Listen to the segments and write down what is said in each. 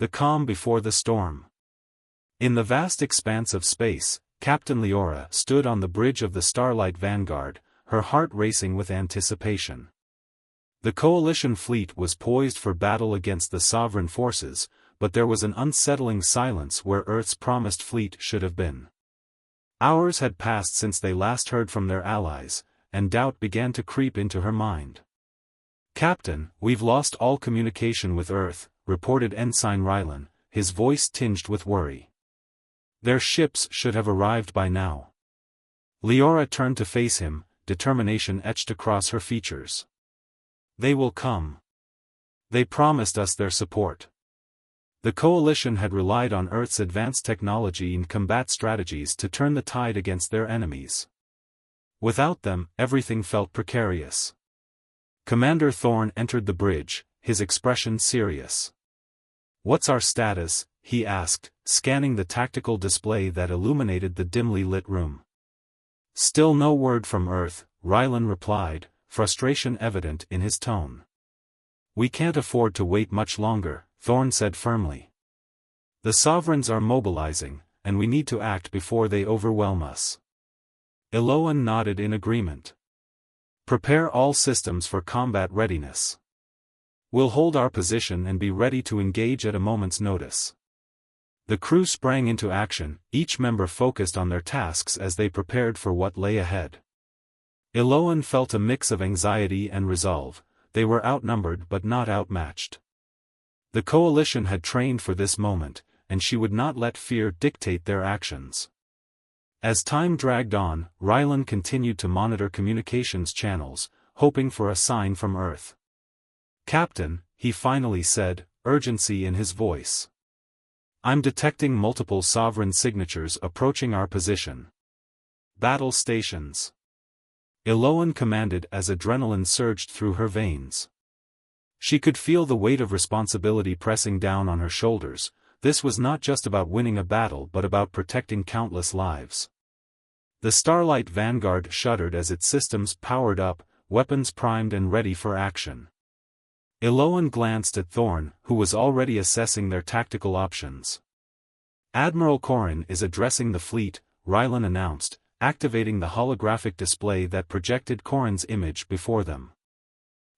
The calm before the storm. In the vast expanse of space, Captain Leora stood on the bridge of the Starlight Vanguard, her heart racing with anticipation. The Coalition fleet was poised for battle against the Sovereign forces, but there was an unsettling silence where Earth's promised fleet should have been. Hours had passed since they last heard from their allies, and doubt began to creep into her mind. "Captain, we've lost all communication with Earth," reported Ensign Rylan, his voice tinged with worry. "Their ships should have arrived by now." Leora turned to face him, determination etched across her features. "They will come. They promised us their support." The Coalition had relied on Earth's advanced technology and combat strategies to turn the tide against their enemies. Without them, everything felt precarious. Commander Thorne entered the bridge, his expression serious. "What's our status?" he asked, scanning the tactical display that illuminated the dimly lit room. "Still no word from Earth," Rylan replied, frustration evident in his tone. "We can't afford to wait much longer," Thorne said firmly. "The Sovereigns are mobilizing, and we need to act before they overwhelm us." Eloan nodded in agreement. "Prepare all systems for combat readiness. We'll hold our position and be ready to engage at a moment's notice." The crew sprang into action, each member focused on their tasks as they prepared for what lay ahead. Eloan felt a mix of anxiety and resolve. They were outnumbered but not outmatched. The Coalition had trained for this moment, and she would not let fear dictate their actions. As time dragged on, Rylan continued to monitor communications channels, hoping for a sign from Earth. "Captain," he finally said, urgency in his voice. "I'm detecting multiple Sovereign signatures approaching our position." "Battle stations," Eloan commanded as adrenaline surged through her veins. She could feel the weight of responsibility pressing down on her shoulders. This was not just about winning a battle but about protecting countless lives. The Starlight Vanguard shuddered as its systems powered up, weapons primed and ready for action. Eloan glanced at Thorne, who was already assessing their tactical options. "Admiral Corrin is addressing the fleet," Rylan announced, activating the holographic display that projected Corrin's image before them.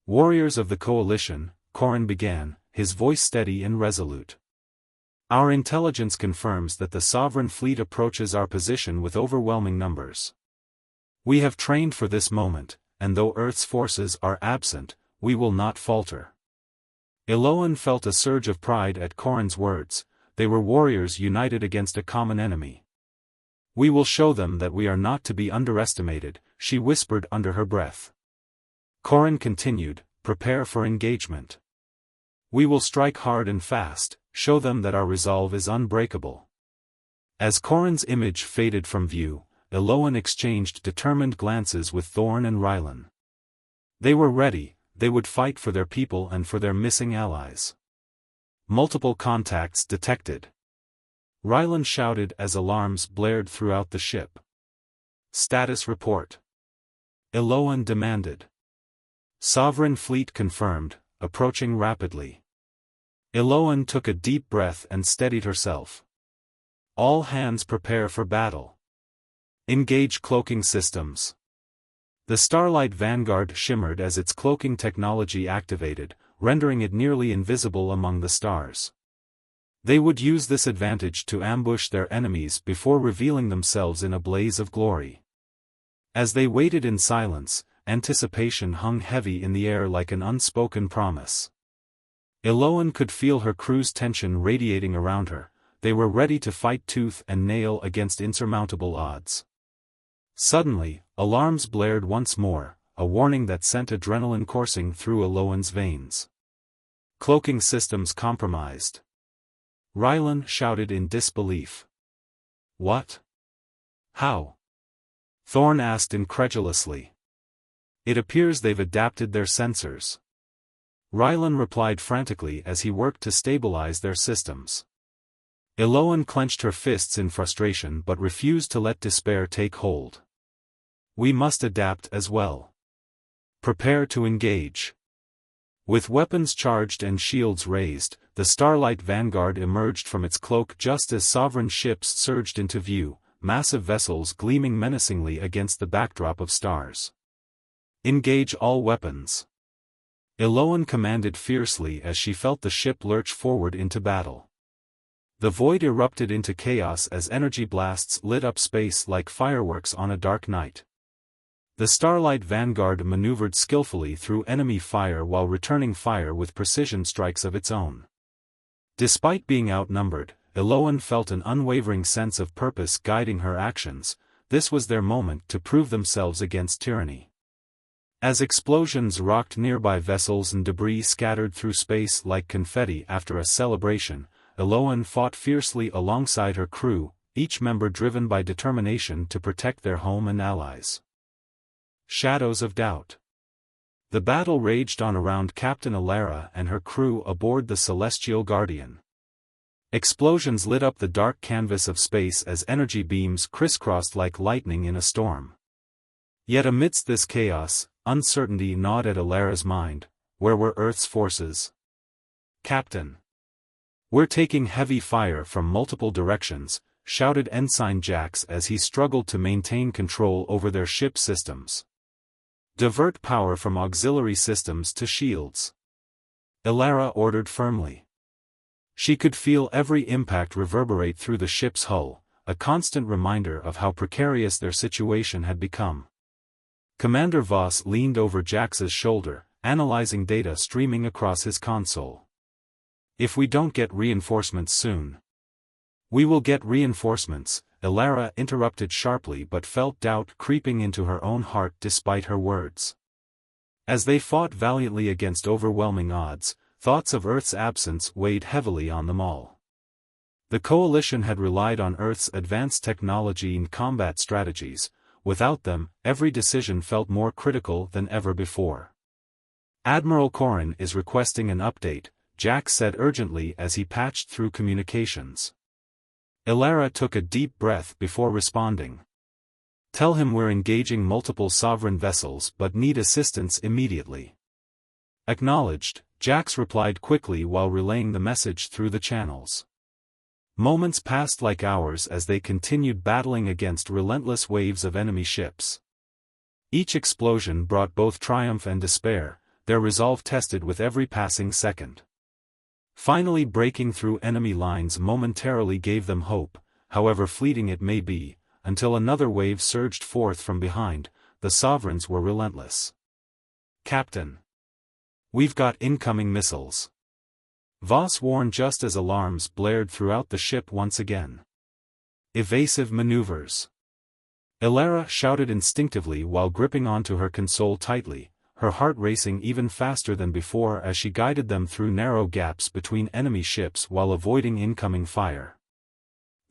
"Warriors of the Coalition," Corrin began, his voice steady and resolute. "Our intelligence confirms that the Sovereign fleet approaches our position with overwhelming numbers. We have trained for this moment, and though Earth's forces are absent, we will not falter." Eloan felt a surge of pride at Corrin's words. They were warriors united against a common enemy. "We will show them that we are not to be underestimated," she whispered under her breath. Corrin continued, "Prepare for engagement. We will strike hard and fast, show them that our resolve is unbreakable." As Corrin's image faded from view, Eloan exchanged determined glances with Thorne and Rylan. They were ready, they would fight for their people and for their missing allies. "Multiple contacts detected," Rylan shouted as alarms blared throughout the ship. "Status report," Eloan demanded. "Sovereign fleet confirmed, approaching rapidly." Eloan took a deep breath and steadied herself. "All hands prepare for battle. Engage cloaking systems." The Starlight Vanguard shimmered as its cloaking technology activated, rendering it nearly invisible among the stars. They would use this advantage to ambush their enemies before revealing themselves in a blaze of glory. As they waited in silence, anticipation hung heavy in the air like an unspoken promise. Eloan could feel her crew's tension radiating around her. They were ready to fight tooth and nail against insurmountable odds. Suddenly, alarms blared once more, a warning that sent adrenaline coursing through Eloan's veins. "Cloaking systems compromised," Rylan shouted in disbelief. "What? How?" Thorne asked incredulously. "It appears they've adapted their sensors," Rylan replied frantically as he worked to stabilize their systems. Eloan clenched her fists in frustration but refused to let despair take hold. "We must adapt as well. Prepare to engage." With weapons charged and shields raised, the Starlight Vanguard emerged from its cloak just as sovereign ships surged into view, massive vessels gleaming menacingly against the backdrop of stars. "Engage all weapons," Iloan commanded fiercely as she felt the ship lurch forward into battle. The void erupted into chaos as energy blasts lit up space like fireworks on a dark night. The Starlight Vanguard maneuvered skillfully through enemy fire while returning fire with precision strikes of its own. Despite being outnumbered, Iloan felt an unwavering sense of purpose guiding her actions. This was their moment to prove themselves against tyranny. As explosions rocked nearby vessels and debris scattered through space like confetti after a celebration, Iloan fought fiercely alongside her crew, each member driven by determination to protect their home and allies. Shadows of doubt. The battle raged on around Captain Alara and her crew aboard the Celestial Guardian. Explosions lit up the dark canvas of space as energy beams crisscrossed like lightning in a storm. Yet amidst this chaos, uncertainty gnawed at Alara's mind. Where were Earth's forces? "Captain! We're taking heavy fire from multiple directions," shouted Ensign Jax as he struggled to maintain control over their ship systems. "Divert power from auxiliary systems to shields," Alara ordered firmly. She could feel every impact reverberate through the ship's hull, a constant reminder of how precarious their situation had become. Commander Voss leaned over Jax's shoulder, analyzing data streaming across his console. "If we don't get reinforcements soon." "We will get reinforcements," Alara interrupted sharply but felt doubt creeping into her own heart despite her words. As they fought valiantly against overwhelming odds, thoughts of Earth's absence weighed heavily on them all. The Coalition had relied on Earth's advanced technology and combat strategies. Without them, every decision felt more critical than ever before. "Admiral Corrin is requesting an update," Jax said urgently as he patched through communications. Alara took a deep breath before responding. "Tell him we're engaging multiple sovereign vessels but need assistance immediately." "Acknowledged," Jax replied quickly while relaying the message through the channels. Moments passed like hours as they continued battling against relentless waves of enemy ships. Each explosion brought both triumph and despair, their resolve tested with every passing second. Finally breaking through enemy lines momentarily gave them hope, however fleeting it may be, until another wave surged forth from behind. The Sovereigns were relentless. "Captain! We've got incoming missiles," Voss warned just as alarms blared throughout the ship once again. "Evasive maneuvers," Alara shouted instinctively while gripping onto her console tightly, her heart racing even faster than before as she guided them through narrow gaps between enemy ships while avoiding incoming fire.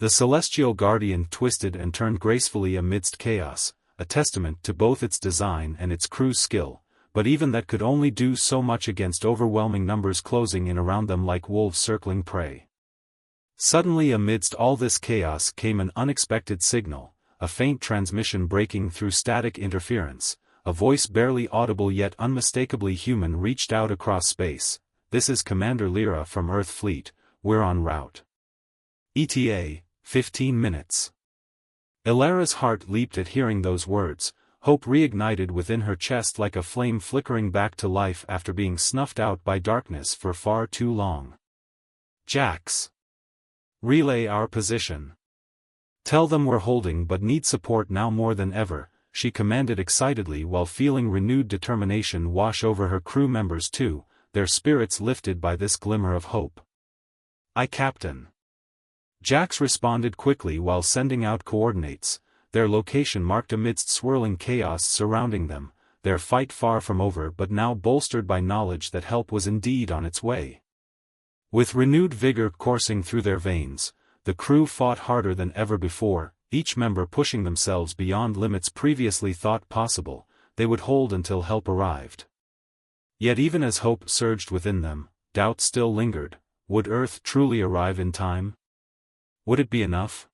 The Celestial Guardian twisted and turned gracefully amidst chaos, a testament to both its design and its crew's skill, but even that could only do so much against overwhelming numbers closing in around them like wolves circling prey. Suddenly amidst all this chaos came an unexpected signal, a faint transmission breaking through static interference. A voice barely audible yet unmistakably human reached out across space. "This is Commander Lyra from Earth Fleet, we're en route. ETA, 15 minutes. Alara's heart leaped at hearing those words, hope reignited within her chest like a flame flickering back to life after being snuffed out by darkness for far too long. "Jax! Relay our position. Tell them we're holding but need support now more than ever," she commanded excitedly while feeling renewed determination wash over her crew members too, their spirits lifted by this glimmer of hope. "Aye, Captain." Jax responded quickly while sending out coordinates, their location marked amidst swirling chaos surrounding them, their fight far from over but now bolstered by knowledge that help was indeed on its way. With renewed vigor coursing through their veins, the crew fought harder than ever before, each member pushing themselves beyond limits previously thought possible. They would hold until help arrived. Yet even as hope surged within them, doubt still lingered. Would Earth truly arrive in time? Would it be enough?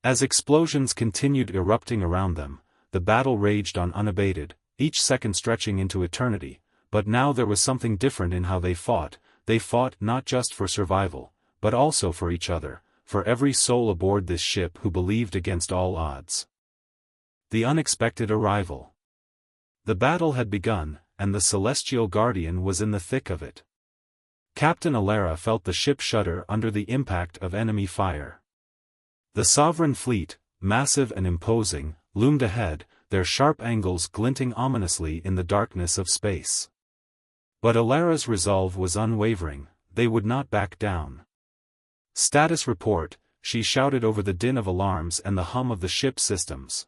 As explosions continued erupting around them, the battle raged on unabated, each second stretching into eternity, but now there was something different in how they fought. they fought not just for survival, but also for each other, for every soul aboard this ship who believed against all odds. The unexpected arrival. The battle had begun, and the Celestial Guardian was in the thick of it. Captain Alara felt the ship shudder under the impact of enemy fire. The Sovereign fleet, massive and imposing, loomed ahead, their sharp angles glinting ominously in the darkness of space. But Alara's resolve was unwavering, they would not back down. "Status report," she shouted over the din of alarms and the hum of the ship's systems.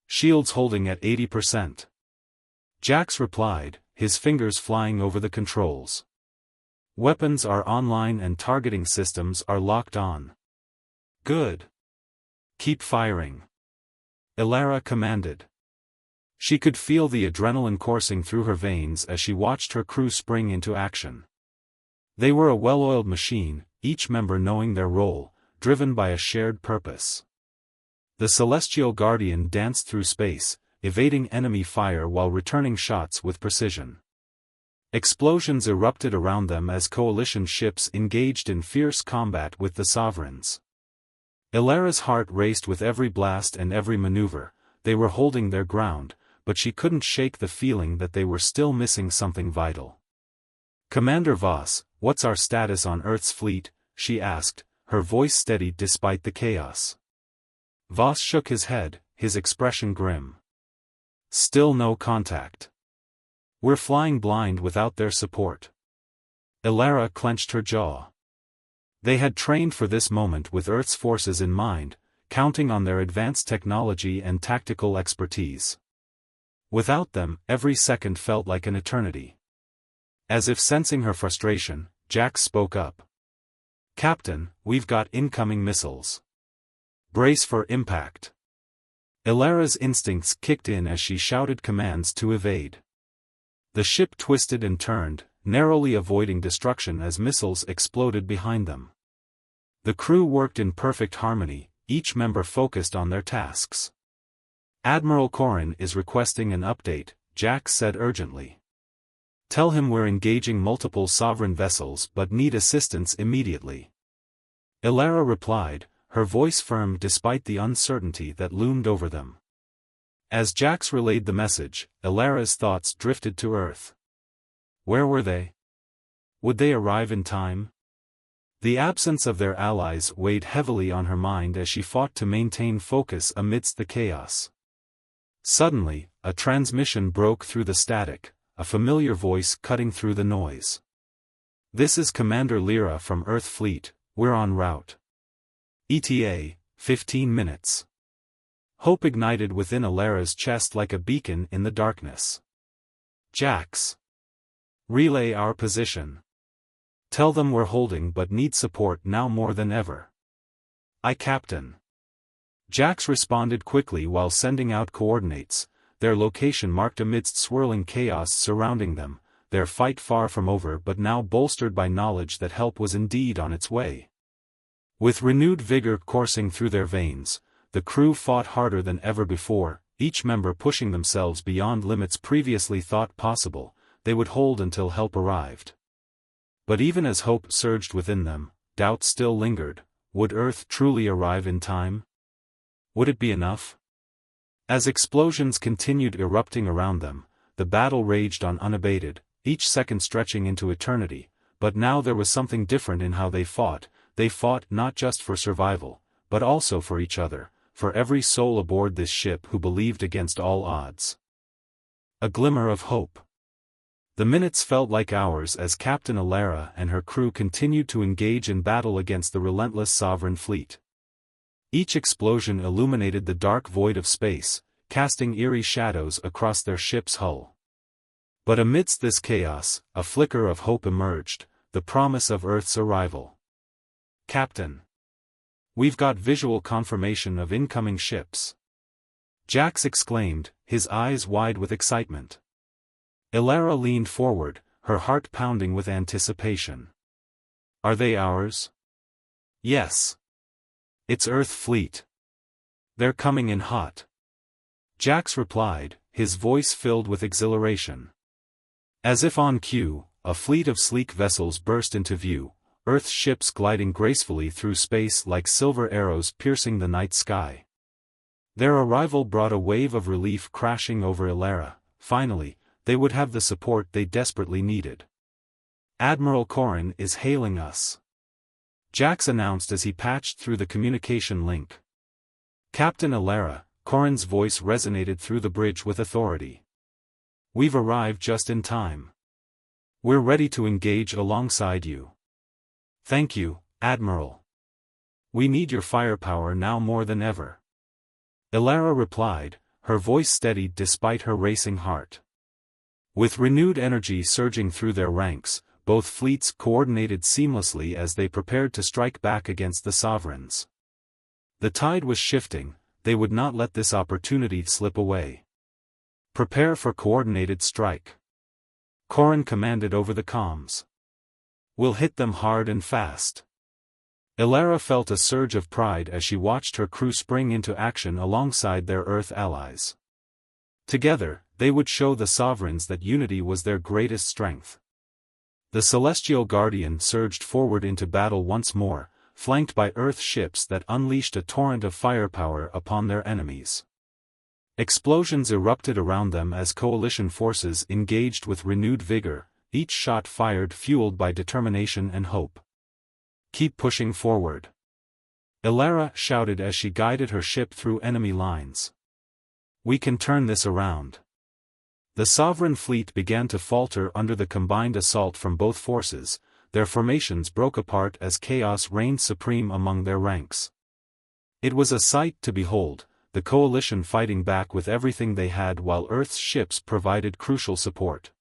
"Shields holding at 80%. Jax replied, his fingers flying over the controls. "Weapons are online and targeting systems are locked on." "Good. Keep firing," Alara commanded. She could feel the adrenaline coursing through her veins as she watched her crew spring into action. They were a well-oiled machine, each member knowing their role, driven by a shared purpose. The Celestial Guardian danced through space, evading enemy fire while returning shots with precision. Explosions erupted around them as coalition ships engaged in fierce combat with the Sovereigns. Alara's heart raced with every blast and every maneuver. They were holding their ground, but she couldn't shake the feeling that they were still missing something vital. "Commander Voss, what's our status on Earth's fleet?" she asked, her voice steady despite the chaos. Voss shook his head, his expression grim. "Still no contact. We're flying blind without their support." Alara clenched her jaw. They had trained for this moment with Earth's forces in mind, counting on their advanced technology and tactical expertise. Without them, every second felt like an eternity. As if sensing her frustration, Jax spoke up. "Captain, we've got incoming missiles. Brace for impact." Alara's instincts kicked in as she shouted commands to evade. The ship twisted and turned, narrowly avoiding destruction as missiles exploded behind them. The crew worked in perfect harmony, each member focused on their tasks. "Admiral Corrin is requesting an update," Jax said urgently. "Tell him we're engaging multiple Sovereign vessels but need assistance immediately." Alara replied, her voice firm despite the uncertainty that loomed over them. As Jax relayed the message, Alara's thoughts drifted to Earth. Where were they? Would they arrive in time? The absence of their allies weighed heavily on her mind as she fought to maintain focus amidst the chaos. Suddenly, a transmission broke through the static, a familiar voice cutting through the noise. "This is Commander Lyra from Earth Fleet, we're en route. ETA, 15 minutes. Hope ignited within Alara's chest like a beacon in the darkness. "Jax. Relay our position. Tell them we're holding but need support now more than ever." "Aye, Captain." Jax responded quickly while sending out coordinates, their location marked amidst swirling chaos surrounding them, their fight far from over but now bolstered by knowledge that help was indeed on its way. With renewed vigor coursing through their veins, the crew fought harder than ever before, each member pushing themselves beyond limits previously thought possible. They would hold until help arrived. But even as hope surged within them, doubt still lingered. Would Earth truly arrive in time? Would it be enough? As explosions continued erupting around them, the battle raged on unabated, each second stretching into eternity, but now there was something different in how they fought not just for survival, but also for each other, for every soul aboard this ship who believed against all odds. A glimmer of hope. The minutes felt like hours as Captain Alara and her crew continued to engage in battle against the relentless Sovereign fleet. Each explosion illuminated the dark void of space, casting eerie shadows across their ship's hull. But amidst this chaos, a flicker of hope emerged, the promise of Earth's arrival. "Captain. We've got visual confirmation of incoming ships." Jax exclaimed, his eyes wide with excitement. Alara leaned forward, her heart pounding with anticipation. "Are they ours?" "Yes. It's Earth Fleet. They're coming in hot." Jax replied, his voice filled with exhilaration. As if on cue, a fleet of sleek vessels burst into view, Earth's ships gliding gracefully through space like silver arrows piercing the night sky. Their arrival brought a wave of relief crashing over Ilara. Finally, they would have the support they desperately needed. "Admiral Corrin is hailing us," Jax announced as he patched through the communication link. "Captain Ilara," Corrin's voice resonated through the bridge with authority. "We've arrived just in time. We're ready to engage alongside you." "Thank you, Admiral. We need your firepower now more than ever," Ilara replied, her voice steadied despite her racing heart. With renewed energy surging through their ranks, both fleets coordinated seamlessly as they prepared to strike back against the Sovereigns. The tide was shifting, they would not let this opportunity slip away. "Prepare for coordinated strike," Corrin commanded over the comms. "We'll hit them hard and fast." Ilara felt a surge of pride as she watched her crew spring into action alongside their Earth allies. Together, they would show the Sovereigns that unity was their greatest strength. The Celestial Guardian surged forward into battle once more, flanked by Earth ships that unleashed a torrent of firepower upon their enemies. Explosions erupted around them as coalition forces engaged with renewed vigor, each shot fired fueled by determination and hope. "Keep pushing forward," Ilara shouted as she guided her ship through enemy lines. "We can turn this around." The Sovereign fleet began to falter under the combined assault from both forces, their formations broke apart as chaos reigned supreme among their ranks. It was a sight to behold, the coalition fighting back with everything they had while Earth's ships provided crucial support.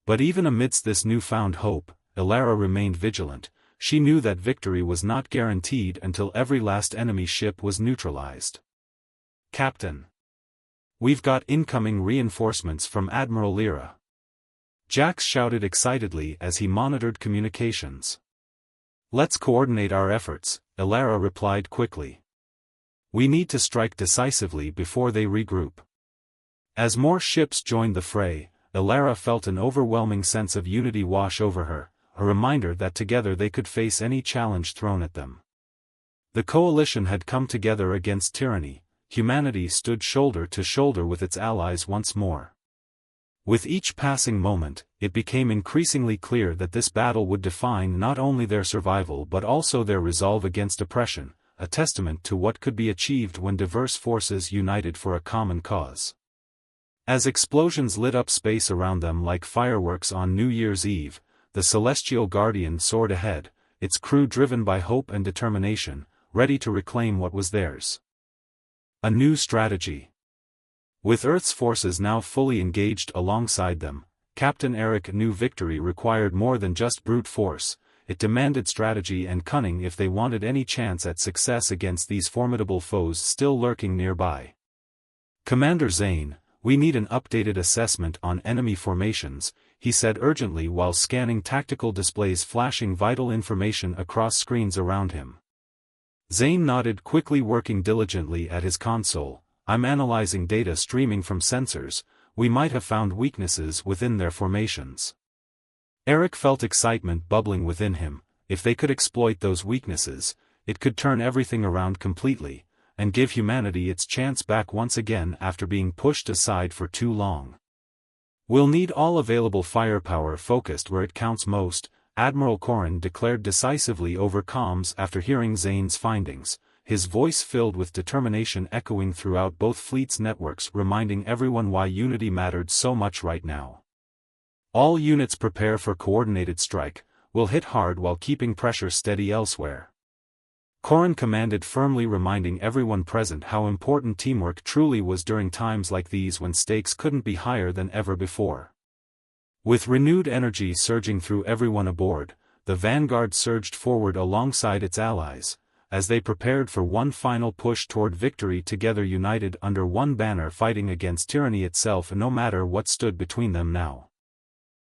But even amidst this newfound hope, Ilara remained vigilant. She knew that victory was not guaranteed until every last enemy ship was neutralized. "Captain, we've got incoming reinforcements from Admiral Lyra," Jax shouted excitedly as he monitored communications. "Let's coordinate our efforts," Ilara replied quickly. "We need to strike decisively before they regroup." As more ships joined the fray, Ilara felt an overwhelming sense of unity wash over her, a reminder that together they could face any challenge thrown at them. The coalition had come together against tyranny. Humanity stood shoulder to shoulder with its allies once more. With each passing moment, it became increasingly clear that this battle would define not only their survival but also their resolve against oppression, a testament to what could be achieved when diverse forces united for a common cause. As explosions lit up space around them like fireworks on New Year's Eve, the Celestial Guardian soared ahead, its crew driven by hope and determination, ready to reclaim what was theirs. A new strategy. With Earth's forces now fully engaged alongside them, Captain Eric knew victory required more than just brute force. It demanded strategy and cunning if they wanted any chance at success against these formidable foes still lurking nearby. "Commander Zane, we need an updated assessment on enemy formations," he said urgently while scanning tactical displays flashing vital information across screens around him. Zane nodded, quickly working diligently at his console. "I'm analyzing data streaming from sensors. We might have found weaknesses within their formations." Eric felt excitement bubbling within him. If they could exploit those weaknesses, it could turn everything around completely, and give humanity its chance back once again after being pushed aside for too long. "We'll need all available firepower focused where it counts most," Admiral Corrin declared decisively over comms after hearing Zane's findings, his voice filled with determination echoing throughout both fleets' networks, reminding everyone why unity mattered so much right now. "All units prepare for coordinated strike. We'll hit hard while keeping pressure steady elsewhere," Corrin commanded, firmly reminding everyone present how important teamwork truly was during times like these when stakes couldn't be higher than ever before. With renewed energy surging through everyone aboard, the Vanguard surged forward alongside its allies, as they prepared for one final push toward victory, together united under one banner, fighting against tyranny itself no matter what stood between them now.